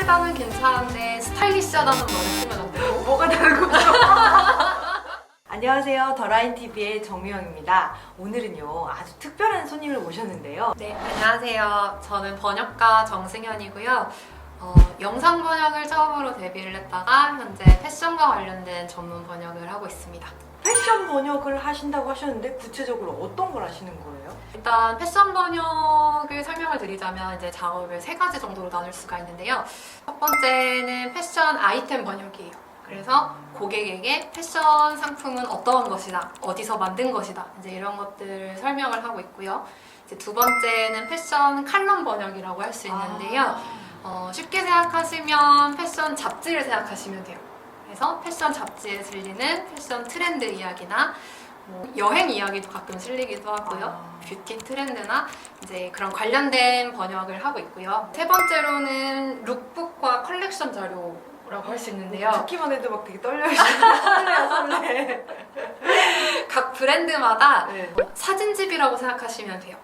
세련되다는 괜찮은데 스타일리시하다는 말을 쓰면 안 돼요? 뭐가 다른 거죠? 안녕하세요. 더라인TV의 정미영입니다. 오늘은요 아주 특별한 손님을 모셨는데요. 네, 안녕하세요. 저는 번역가 정승현이고요. 영상 번역을 처음으로 데뷔를 했다가 현재 패션과 관련된 전문 번역을 하고 있습니다. 패션 번역을 하신다고 하셨는데 구체적으로 어떤 걸 하시는 거예요? 일단 패션 번역을 설명을 드리자면 이제 작업을 3가지 정도로 나눌 수가 있는데요. 첫 번째는 패션 아이템 번역이에요. 그래서 고객에게 패션 상품은 어떤 것이다, 어디서 만든 것이다, 이제 이런 것들을 설명을 하고 있고요. 이제 두 번째는 패션 칼럼 번역이라고 할 수 있는데요. 쉽게 생각하시면 패션 잡지를 생각하시면 돼요. 그래서 패션 잡지에 실리는 패션 트렌드 이야기나 뭐 여행 이야기도 가끔 실리기도 하고요. 뷰티 트렌드나 이제 그런 관련된 번역을 하고 있고요. 세 번째로는 룩북과 컬렉션 자료라고 할 수 있는데요. 듣기만 해도 막 되게 떨려요. 설레요, 설레. 각 브랜드마다 네. 사진집이라고 생각하시면 돼요.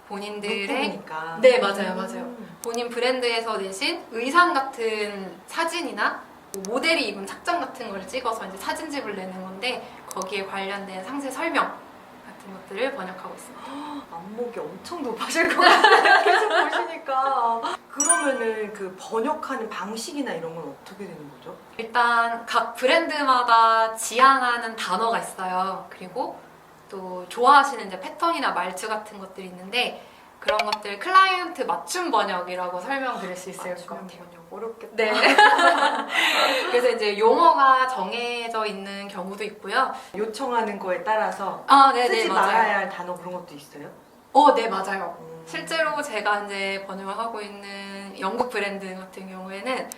본인들의 룩북이니까. 네, 맞아요, 맞아요. 본인 브랜드에서 내신 의상 같은 사진이나 뭐 모델이 입은 착장 같은 걸 찍어서 이제 사진집을 내는 건데 거기에 관련된 상세 설명 같은 것들을 번역하고 있습니다. 안목이 엄청 높아질 것 같아요. 계속 보시니까. 그러면은 그 번역하는 방식이나 이런 건 어떻게 되는 거죠? 일단 각 브랜드마다 지향하는 단어가 있어요. 그리고 또 좋아하시는 이제 패턴이나 말투 같은 것들이 있는데 그런 것들 클라이언트 맞춤 번역이라고 설명드릴 수 있을 것 같아요. 번역 어렵겠다. 네. 그래서 이제 용어가 정해져 있는 경우도 있고요. 요청하는 거에 따라서 네네, 쓰지 맞아요. 말아야 할 단어 그런 것도 있어요? 네, 맞아요. 실제로 제가 이제 번역을 하고 있는 영국 브랜드 같은 경우에는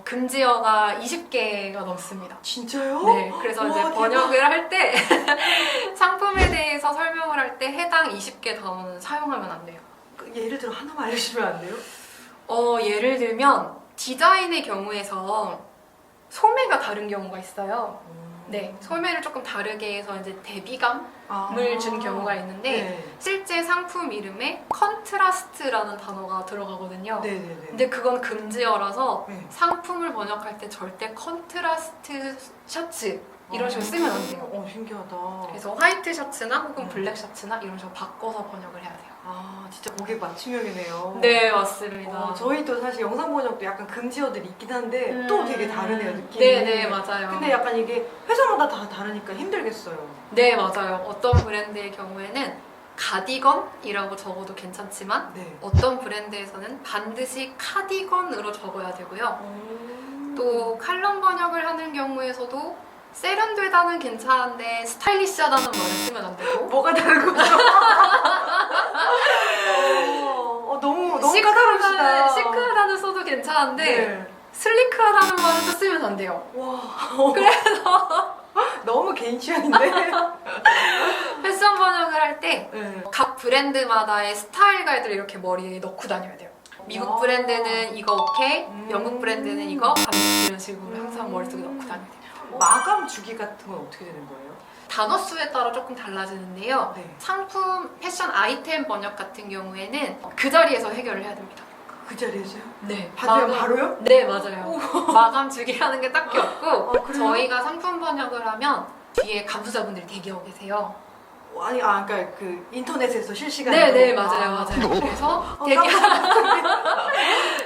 금지어가 20개가 넘습니다. 진짜요? 네, 그래서 우와, 이제 대박. 번역을 할 때 상품에 대해서 설명을 할 때 해당 20개 단어는 사용하면 안 돼요. 예를 들어 하나만 알려주시면 안 돼요? 예를 들면 디자인의 경우에서 소매가 다른 경우가 있어요. 네, 소매를 조금 다르게 해서 이제 대비감을 준 경우가 있는데 네. 실제 상품 이름에 컨트라스트라는 단어가 들어가거든요. 네네네. 근데 그건 금지어라서 네. 상품을 번역할 때 절대 컨트라스트 셔츠 이런 식으로 쓰면 안 돼요. 신기하다. 그래서 화이트 셔츠나 혹은 블랙 셔츠나 이런 식으로 바꿔서 번역을 해야 돼요. 진짜 고객 맞춤형이네요. 네, 맞습니다. 저희도 사실 영상 번역도 약간 금지어들이 있긴 한데 또 되게 다르네요, 느낌이. 네네, 맞아요. 근데 약간 이게 회사마다 다 다르니까 힘들겠어요. 네, 맞아요. 어떤 브랜드의 경우에는 가디건이라고 적어도 괜찮지만 네. 어떤 브랜드에서는 반드시 카디건으로 적어야 되고요. 또 칼럼 번역을 하는 경우에서도 세련되다는 괜찮은데 스타일리시하다는 말을 쓰면 안 되고 뭐가 다른 거죠? 너무 까다롭시다. 시크하다는 써도 괜찮은데 네. 슬리크하다는 말은 또 쓰면 안 돼요. 와. 그래서 너무 개인 취향인데? 패션 번역을 할 때 네. 각 브랜드마다의 스타일 가이드를 이렇게 머리에 넣고 다녀야 돼요. 미국 브랜드는 이거 오케이, 영국 브랜드는 이거 반드시 이런 식으로 항상 머릿속에 넣고 다녀야 돼요. 마감 주기 같은 건 어떻게 되는 거예요? 단어 수에 따라 조금 달라지는데요. 네. 상품, 패션 아이템 번역 같은 경우에는 그 자리에서 해결을 해야 됩니다. 그 자리에서요? 네. 바로요? 네, 맞아요. 마감 주기라는 게 딱히 없고 그래요? 저희가 상품 번역을 하면 뒤에 감수자분들이 대기하고 계세요. 그러니까 그 인터넷에서 실시간으로. 네, 맞아요. 그래서 깜짝이야.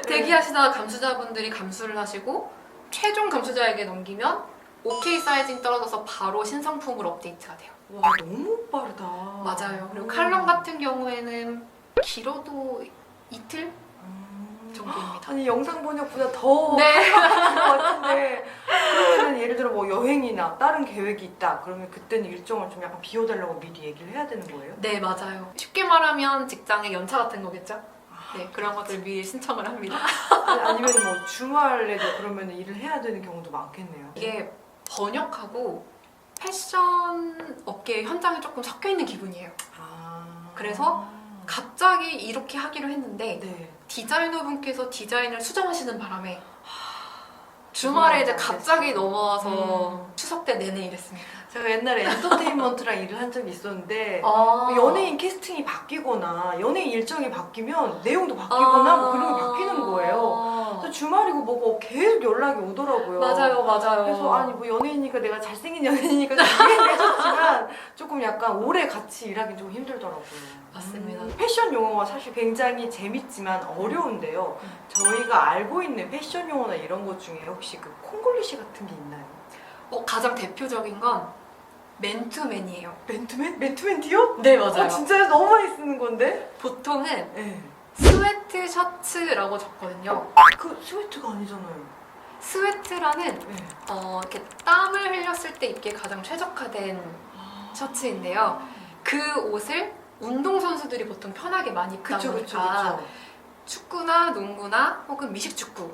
대기하시다가 감수자분들이 감수를 하시고 최종 감수자에게 넘기면 OK 사이징 떨어져서 바로 신상품으로 업데이트가 돼요. 와, 너무 빠르다. 맞아요. 그리고 칼럼 같은 경우에는 길어도 이틀 정도입니다. 아니 영상 번역보다 더 네. 것 같은데 그러면은 예를 들어 뭐 여행이나 다른 계획이 있다 그러면 그때는 일정을 좀 약간 비워달라고 미리 얘기를 해야 되는 거예요? 네, 맞아요. 쉽게 말하면 직장의 연차 같은 거겠죠? 네, 그런 것들 미리 신청을 합니다. 아니면 뭐 주말에도 그러면 일을 해야 되는 경우도 많겠네요. 이게 번역하고 패션 업계 현장에 조금 섞여 있는 기분이에요. 그래서 갑자기 이렇게 하기로 했는데 네. 디자이너분께서 디자인을 수정하시는 바람에 주말에 이제 갑자기 넘어와서 추석 때 내내 일했습니다. 제가 옛날에 엔터테인먼트랑 일을 한 적이 있었는데 아. 연예인 캐스팅이 바뀌거나 연예인 일정이 바뀌면 내용도 바뀌거나 뭐 그런 게 바뀌는 거예요. 또 주말이고 뭐고 계속 연락이 오더라고요. 맞아요, 맞아요. 그래서 아니 뭐 연예인이니까 내가 잘생긴 연예인이니까 좀 이해해줬지만 조금 약간 오래 같이 일하기 좀 힘들더라고요. 맞습니다. 패션 용어가 사실 굉장히 재밌지만 어려운데요. 저희가 알고 있는 패션 용어나 이런 것 중에 혹시 그 콩글리시 같은 게 있나요? 가장 대표적인 건 맨투맨이에요. 맨투맨? 맨투맨티요? 네, 맞아요. 진짜 너무 많이 쓰는 건데? 보통은 네. 스웨트 셔츠라고 적거든요. 그 스웨트가 아니잖아요. 스웨트라는 네. 이렇게 땀을 흘렸을 때 입기에 가장 최적화된 셔츠인데요. 그 옷을 운동선수들이 보통 편하게 많이 입다 그쵸, 그쵸, 보니까 그쵸. 축구나 농구나 혹은 미식축구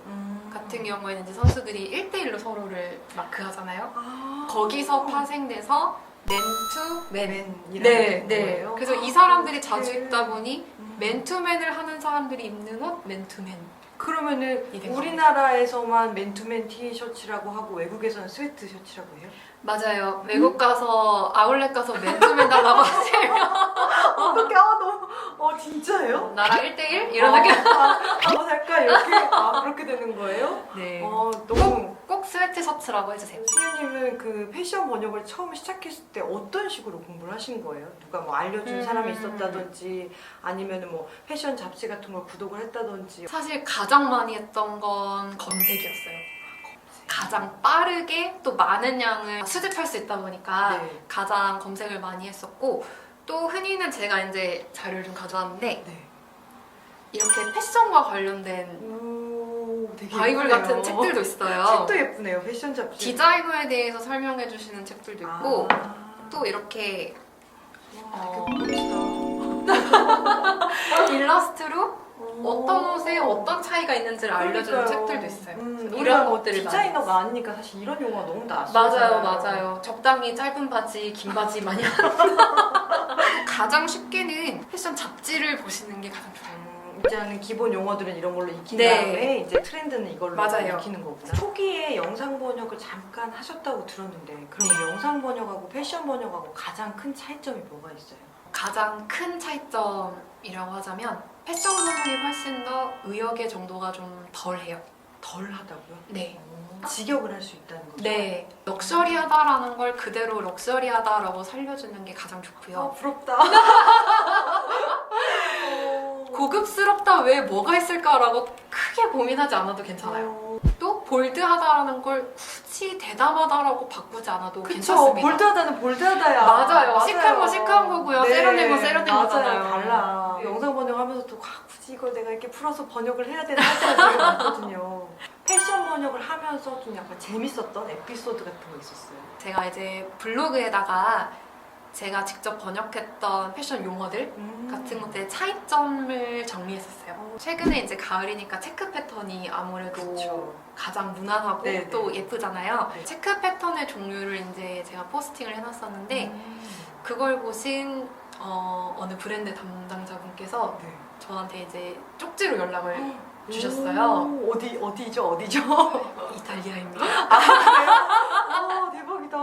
같은 경우에는 이제 선수들이 1대1로 서로를 마크하잖아요. 거기서 파생돼서 맨투맨. 맨이라는 네. 거예요? 그래서 이 사람들이 자주 네. 입다 보니 맨투맨을 하는 사람들이 입는 옷 맨투맨. 그러면은 이된 우리나라에서만 맨투맨 티셔츠라고 하고 외국에서는 스웨트 셔츠라고 해요? 맞아요. 외국 가서 아울렛 가서 맨투맨 달라고 하시면 어떻게 너무 진짜예요? 나랑 1대1 이런 느낌. 살까 이렇게 그렇게 되는 거예요? 네. 너무 꼭 스웨트 셔츠라고 해주세요. 수현님은 그 패션 번역을 처음 시작했을 때 어떤 식으로 공부를 하신 거예요? 누가 뭐 알려준 사람이 있었다든지 아니면 뭐 패션 잡지 같은 걸 구독을 했다든지. 사실 가장 많이 했던 건 검색이었어요. 가장 빠르게 또 많은 양을 수집할 수 있다 보니까 네. 가장 검색을 많이 했었고, 또 흔히는 제가 이제 자료를 좀 가져왔는데 네. 이렇게 패션과 관련된 오, 되게 바이블 예쁘네요. 같은 책들도 있어요. 책도 예쁘네요. 패션 잡지. 디자이너에 대해서 설명해 주시는 책들도 있고 또 이렇게 와, 되게 멋지다. 일러스트로 어떤 옷에 어떤 차이가 있는지를 알려주는 그러니까요. 책들도 있어요. 우리가 이런 뭐 것들을 디자이너가 아니니까 사실 이런 용어가 너무 낯설잖아요. 맞아요. 적당히 짧은 바지, 긴 바지 많이 하는 가장 쉽게는 패션 잡지를 보시는 게 가장 좋아요. 일단은 기본 용어들은 이런 걸로 익힌 네. 다음에 이제 트렌드는 이걸로 맞아요. 익히는 거구나. 초기에 영상 번역을 잠깐 하셨다고 들었는데 그럼 영상 번역하고 패션 번역하고 가장 큰 차이점이 뭐가 있어요? 가장 큰 차이점이라고 하자면 패션 번역이 훨씬 더 의역의 정도가 좀 덜해요. 덜 하다고요? 네. 직역을 할 수 있다는 거죠? 네. 럭셔리하다라는 걸 그대로 럭셔리하다라고 살려주는 게 가장 좋고요. 부럽다. 고급스럽다 왜 뭐가 있을까라고 크게 고민하지 않아도 괜찮아요. 또 볼드하다라는 걸 굳이 대담하다라고 바꾸지 않아도 그쵸. 괜찮습니다. 볼드하다는 볼드하다야. 맞아요. 시크한 거 시크한 거고요. 세련된 건 세련된 거잖아요. 맞아요. 달라. 영상 번역하면서도 굳이 이걸 내가 이렇게 풀어서 번역을 해야 되나 할 때가 되게 많거든요. 패션 번역을 하면서 좀 약간 재밌었던 에피소드 같은 거 있었어요? 제가 이제 블로그에다가 제가 직접 번역했던 패션 용어들 같은 것들의 차이점을 정리했었어요. 최근에 이제 가을이니까 체크 패턴이 아무래도 그쵸. 가장 무난하고 네네. 또 예쁘잖아요. 네. 체크 패턴의 종류를 이제 제가 포스팅을 해놨었는데 그걸 보신 어느 브랜드 담당자분께서 네. 저한테 이제 쪽지로 연락을 주셨어요. 오, 어디죠? 이탈리아입니다. 대박이다.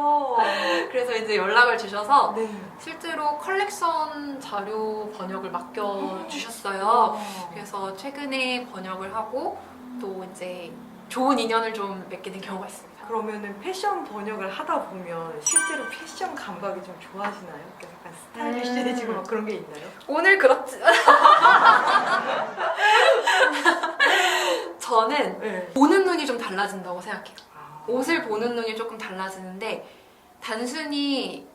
그래서 이제 연락을 주셔서 네. 실제로 컬렉션 자료 번역을 맡겨주셨어요. 그래서 최근에 번역을 하고 또 이제 좋은 인연을 좀 맺게 된 경우가 있습니다. 그러면은 패션 번역을 하다 보면 실제로 패션 감각이 좀 좋아지나요? 약간 스타일리시해지고 막 그런 게 있나요? 오늘 그렇지. 저는 네. 보는 눈이 좀 달라진다고 생각해요. 아. 옷을 보는 눈이 조금 달라지는데 단순히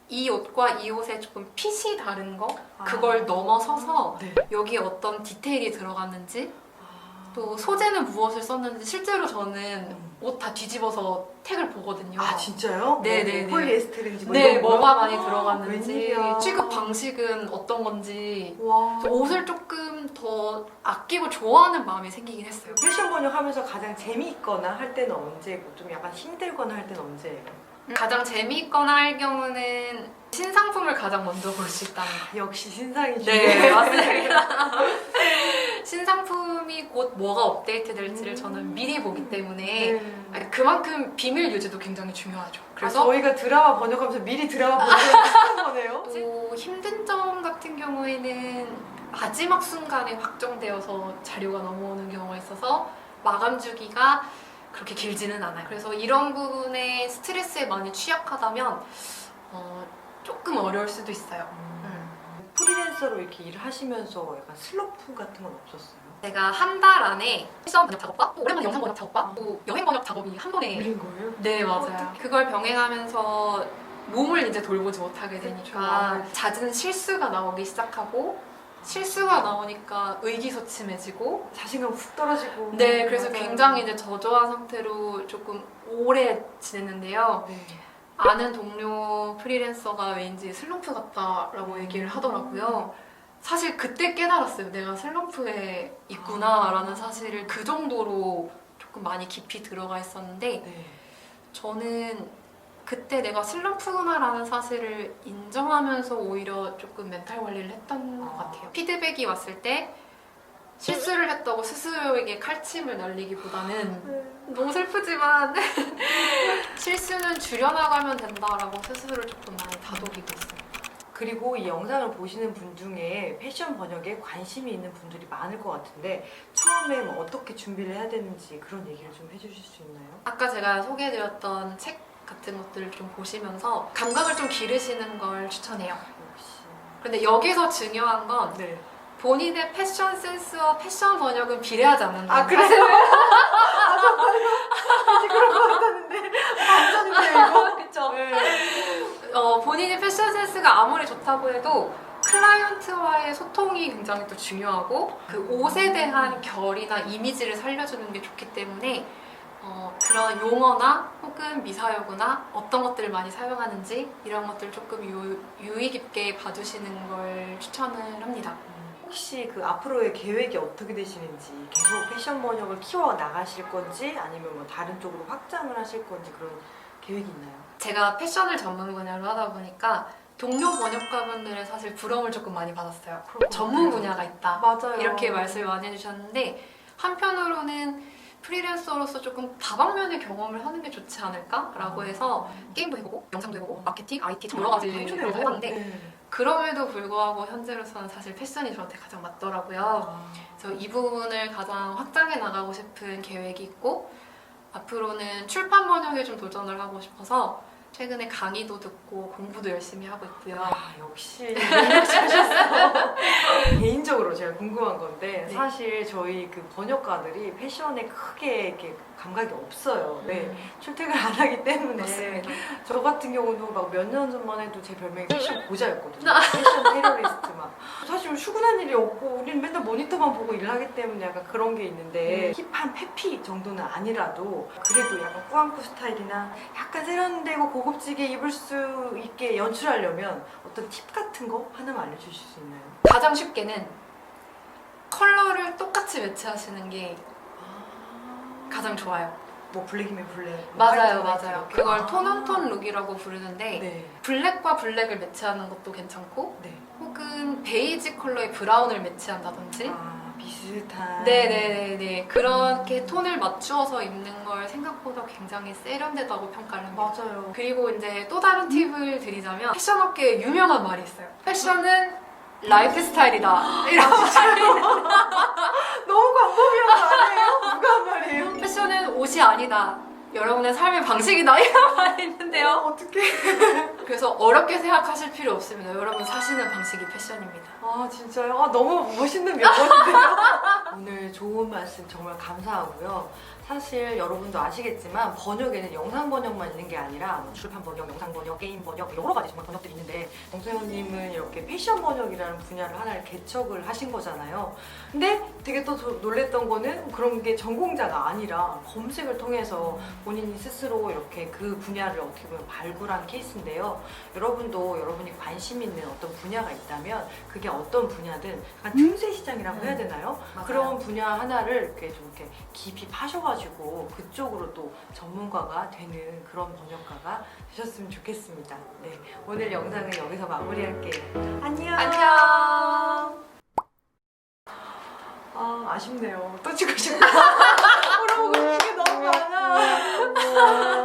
이 옷과 이 옷의 조금 핏이 다른 거 그걸 넘어서서 네. 여기에 어떤 디테일이 들어갔는지 아. 또 소재는 무엇을 썼는지 실제로 저는 옷 다 뒤집어서 택을 보거든요. 아 진짜요? 네네네. 폴리에스테르인지 뭐 네, 이런 거요? 뭐가 많이 들어갔는지 웬일이야. 취급 방식은 어떤 건지 와. 그래서 옷을 조금 더 아끼고 좋아하는 마음이 생기긴 했어요. 패션 번역하면서 가장 재미있거나 할 때는 언제고 좀 약간 힘들거나 할 때는 언제예요? 가장 재미있거나 할 경우는 신상품을 가장 먼저 볼 수 있다는 거. 역시 신상이시네. 네, 맞습니다. 신상품이 곧 뭐가 업데이트 될지를 저는 미리 보기 때문에 네. 그만큼 비밀 유지도 굉장히 중요하죠. 그래서 그래서 저희가 드라마 번역하면서 미리 드라마 보는 하는 거네요. 또 힘든 점 같은 경우에는 마지막 순간에 확정되어서 자료가 넘어오는 경우가 있어서 마감 주기가 그렇게 길지는 않아요. 그래서 이런 부분에 스트레스에 많이 취약하다면 조금 어려울 수도 있어요. 프리랜서로 이렇게 일을 하시면서 약간 슬럼프 같은 건 없었어요? 제가 한 달 안에 패션 번역 작업과 또 오랜만에 영상 번역 작업과 또 여행 번역 작업이 한 번에 밀린 거예요? 네 맞아요. 어떡해. 그걸 병행하면서 몸을 이제 돌보지 못하게 되니까 그쵸. 잦은 실수가 나오기 시작하고 실수가 나오니까 의기소침해지고 자신감 훅 떨어지고. 네 그래서 맞아요. 굉장히 이제 저조한 상태로 조금 오래 지냈는데요. 네. 아는 동료 프리랜서가 왠지 슬럼프 같다라고 얘기를 하더라고요. 사실 그때 깨달았어요. 내가 슬럼프에 있구나라는 사실을 그 정도로 조금 많이 깊이 들어가 있었는데 네. 저는 그때 내가 슬럼프구나라는 사실을 인정하면서 오히려 조금 멘탈 관리를 했던 것 같아요. 피드백이 왔을 때 실수를 했다고 스스로에게 칼침을 날리기보다는 너무 슬프지만 실수는 줄여나가면 된다라고 스스로를 조금 많이 다독이고 있어요. 그리고 이 영상을 보시는 분 중에 패션 번역에 관심이 있는 분들이 많을 것 같은데 처음에 뭐 어떻게 준비를 해야 되는지 그런 얘기를 좀 해주실 수 있나요? 아까 제가 소개해드렸던 책 같은 것들을 좀 보시면서 감각을 좀 기르시는 걸 추천해요. 역시. 근데 여기서 중요한 건 네. 본인의 패션 센스와 패션 번역은 비례하지 않는다. 아 그래요? 아 정말요? 이제 그런 거 같았는데 완전인데요 이거? 그쵸? 네. 본인의 패션 센스가 아무리 좋다고 해도 클라이언트와의 소통이 굉장히 또 중요하고 그 옷에 대한 결이나 이미지를 살려주는 게 좋기 때문에 그런 용어나 혹은 미사여구나 어떤 것들을 많이 사용하는지 이런 것들을 조금 유의 깊게 봐주시는 걸 추천을 합니다. 혹시 그 앞으로의 계획이 어떻게 되시는지 계속 패션 번역을 키워 나가실 건지 아니면 뭐 다른 쪽으로 확장을 하실 건지 그런 계획이 있나요? 제가 패션을 전문 분야로 하다 보니까 동료 번역가분들의 사실 부러움을 조금 많이 받았어요. 전문 분야가 있다. 맞아요. 이렇게 말씀을 많이 해주셨는데 한편으로는 프리랜서로서 조금 다방면의 경험을 하는 게 좋지 않을까라고 해서 게임도 해보고 영상도 해보고 마케팅, IT 여러 가지 를 해봤는데 네. 그럼에도 불구하고 현재로서는 사실 패션이 저한테 가장 맞더라고요. 그래서 이 부분을 가장 확장해 나가고 싶은 계획이 있고 앞으로는 출판 번역에 좀 도전을 하고 싶어서 최근에 강의도 듣고 공부도 열심히 하고 있고요. 아, 역시 능력자셨어. 개인적으로 제가 궁금한 건데 네. 사실 저희 그 번역가들이 패션에 크게 이렇게 감각이 없어요. 네. 출퇴근 안 하기 때문에 맞습니다. 저 같은 경우도 막 몇 년 전만 해도 제 별명이 패션 고자였거든요. 패션 테러리스트 막. 사실 출근한 일이 없고 우리는 맨날 모니터만 보고 일하기 때문에 약간 그런 게 있는데 힙한 페피 정도는 아니라도 그래도 약간 꾸안꾸 스타일이나 약간 세련되고 고급지게 입을 수 있게 연출하려면 어떤 팁 같은 거 하나만 알려주실 수 있나요? 가장 쉽게는 컬러를 똑같이 매치하시는 게 가장 좋아요. 뭐 블랙이면 블랙. 맞아요, 화이트면 화이트 맞아요. 이렇게. 그걸 아. 톤온톤 룩이라고 부르는데 네. 블랙과 블랙을 매치하는 것도 괜찮고 네. 혹은 베이지 컬러의 브라운을 매치한다든지 아 비슷한. 네네네네 그렇게 톤을 맞추어서 입는 걸 생각보다 굉장히 세련되다고 평가를 합니다. 맞아요. 그리고 이제 또 다른 팁을 드리자면 패션업계에 유명한 말이 있어요. 패션은 라이프 스타일이다. 이런 너무 광범위한 거 아니에요? 누가 한 말이에요? 패션은 옷이 아니다. 여러분의 삶의 방식이다. 이런 말이 있는데요. 어떡해. 그래서 어렵게 생각하실 필요 없습니다. 여러분 사시는 방식이 패션입니다. 아 진짜요? 아 너무 멋있는 멤버인데요? 오늘 좋은 말씀 정말 감사하고요. 사실 여러분도 아시겠지만 번역에는 영상 번역만 있는 게 아니라 뭐 출판 번역, 영상 번역, 게임 번역 여러 가지 정말 번역들이 있는데 정세훈님은 이렇게 패션 번역이라는 분야를 하나를 개척을 하신 거잖아요. 근데 되게 또 놀랬던 거는 그런 게 전공자가 아니라 검색을 통해서 본인이 스스로 이렇게 그 분야를 어떻게 보면 발굴한 케이스인데요. 여러분도 여러분이 관심 있는 어떤 분야가 있다면 그게 어떤 분야든 약간 틈새 시장이라고 해야 되나요? 맞아요. 그런 분야 하나를 이렇게 좀 이렇게 깊이 파셔가지고 그쪽으로 또 전문가가 되는 그런 번역가가 되셨으면 좋겠습니다. 네, 오늘 영상은 여기서 마무리할게요. 안녕. 안녕. 아 아쉽네요. 또 찍고 싶다. 물어보고 싶은 게 너무 많아.